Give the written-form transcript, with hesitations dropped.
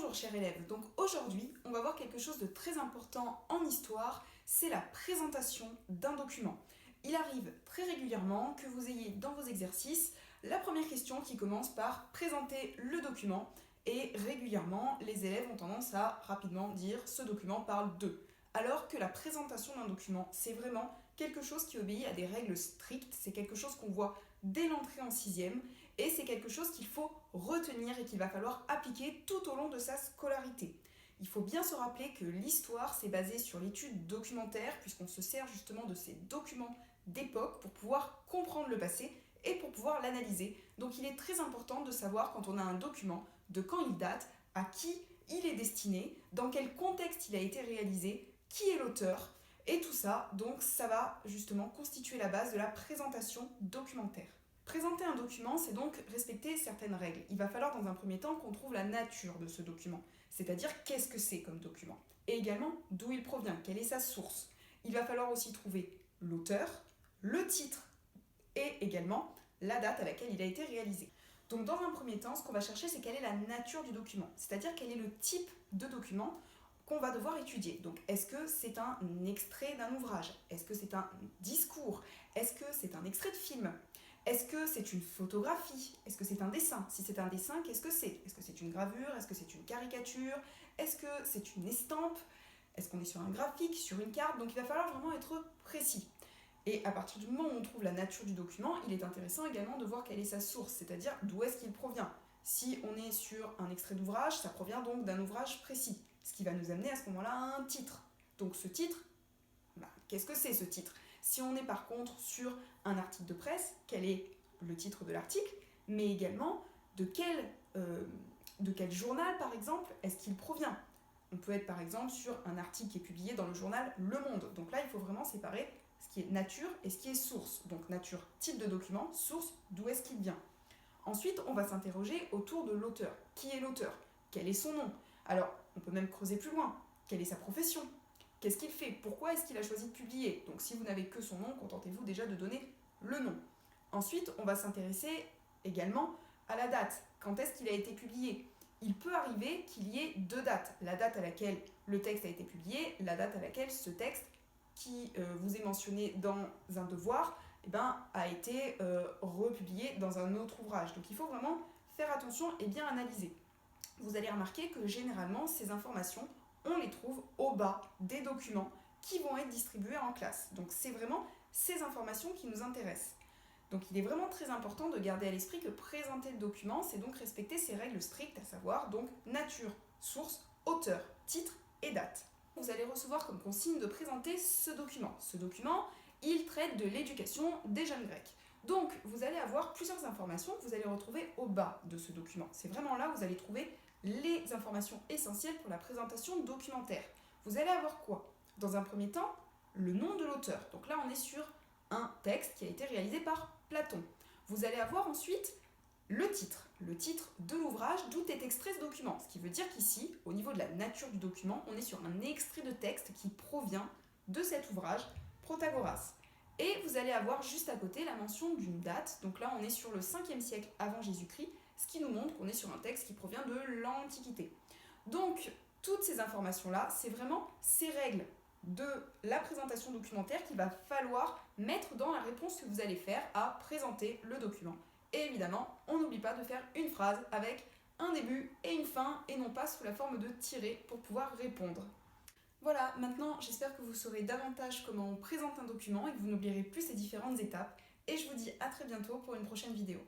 Bonjour chers élèves, donc aujourd'hui on va voir quelque chose de très important en histoire, c'est la présentation d'un document. Il arrive très régulièrement que vous ayez dans vos exercices la première question qui commence par présenter le document et régulièrement les élèves ont tendance à rapidement dire ce document parle de. Alors que la présentation d'un document c'est vraiment quelque chose qui obéit à des règles strictes, c'est quelque chose qu'on voit dès l'entrée en sixième et c'est quelque chose qu'il faut retenir et qu'il va falloir appliquer tout au long de sa scolarité. Il faut bien se rappeler que l'histoire c'est basé sur l'étude documentaire puisqu'on se sert justement de ces documents d'époque pour pouvoir comprendre le passé et pour pouvoir l'analyser. Donc il est très important de savoir quand on a un document de quand il date, à qui il est destiné, dans quel contexte il a été réalisé, qui est l'auteur. Et tout ça, donc, ça va justement constituer la base de la présentation documentaire. Présenter un document, c'est donc respecter certaines règles. Il va falloir dans un premier temps qu'on trouve la nature de ce document, c'est-à-dire qu'est-ce que c'est comme document, et également d'où il provient, quelle est sa source. Il va falloir aussi trouver l'auteur, le titre et également la date à laquelle il a été réalisé. Donc dans un premier temps, ce qu'on va chercher, c'est quelle est la nature du document, c'est-à-dire quel est le type de document qu'on va devoir étudier. Donc, est-ce que c'est un extrait d'un ouvrage? Est-ce que c'est un discours? Est-ce que c'est un extrait de film? Est-ce que c'est une photographie? Est-ce que c'est un dessin? Si c'est un dessin, qu'est-ce que c'est? Est-ce que c'est une gravure? Est-ce que c'est une caricature? Est-ce que c'est une estampe? Est-ce qu'on est sur un graphique, sur une carte? Donc, il va falloir vraiment être précis. Et à partir du moment où on trouve la nature du document, il est intéressant également de voir quelle est sa source, c'est-à-dire d'où est-ce qu'il provient. Si on est sur un extrait d'ouvrage, ça provient donc d'un ouvrage précis, ce qui va nous amener à ce moment-là à un titre. Donc ce titre, qu'est-ce que c'est ce titre? Si on est par contre sur un article de presse, quel est le titre de l'article, mais également de quel journal par exemple est-ce qu'il provient? On peut être par exemple sur un article qui est publié dans le journal Le Monde. Donc là, il faut vraiment séparer ce qui est nature et ce qui est source. Donc nature, type de document, source, d'où est-ce qu'il vient? Ensuite, on va s'interroger autour de l'auteur. Qui est l'auteur? Quel est son nom? Alors, on peut même creuser plus loin. Quelle est sa profession? Qu'est-ce qu'il fait? Pourquoi est-ce qu'il a choisi de publier? Donc si vous n'avez que son nom, contentez-vous déjà de donner le nom. Ensuite, on va s'intéresser également à la date. Quand est-ce qu'il a été publié? Il peut arriver qu'il y ait deux dates. La date à laquelle le texte a été publié, la date à laquelle ce texte qui vous est mentionné dans un devoir a été republié dans un autre ouvrage. Donc il faut vraiment faire attention et bien analyser. Vous allez remarquer que généralement, ces informations, on les trouve au bas des documents qui vont être distribués en classe. Donc c'est vraiment ces informations qui nous intéressent. Donc il est vraiment très important de garder à l'esprit que présenter le document, c'est donc respecter ces règles strictes, à savoir donc nature, source, auteur, titre et date. Vous allez recevoir comme consigne de présenter ce document. Ce document, il traite de l'éducation des jeunes Grecs. Donc, vous allez avoir plusieurs informations que vous allez retrouver au bas de ce document. C'est vraiment là où vous allez trouver les informations essentielles pour la présentation documentaire. Vous allez avoir quoi? Dans un premier temps, le nom de l'auteur. Donc là, on est sur un texte qui a été réalisé par Platon. Vous allez avoir ensuite le titre de l'ouvrage d'où est extrait ce document. Ce qui veut dire qu'ici, au niveau de la nature du document, on est sur un extrait de texte qui provient de cet ouvrage, Protagoras. Et vous allez avoir juste à côté la mention d'une date. Donc là, on est sur le 5e siècle avant Jésus-Christ, ce qui nous montre qu'on est sur un texte qui provient de l'Antiquité. Donc, toutes ces informations-là, c'est vraiment ces règles de la présentation documentaire qu'il va falloir mettre dans la réponse que vous allez faire à présenter le document. Et évidemment, on n'oublie pas de faire une phrase avec un début et une fin et non pas sous la forme de tiret pour pouvoir répondre. Voilà, maintenant j'espère que vous saurez davantage comment on présente un document et que vous n'oublierez plus ces différentes étapes. Et je vous dis à très bientôt pour une prochaine vidéo.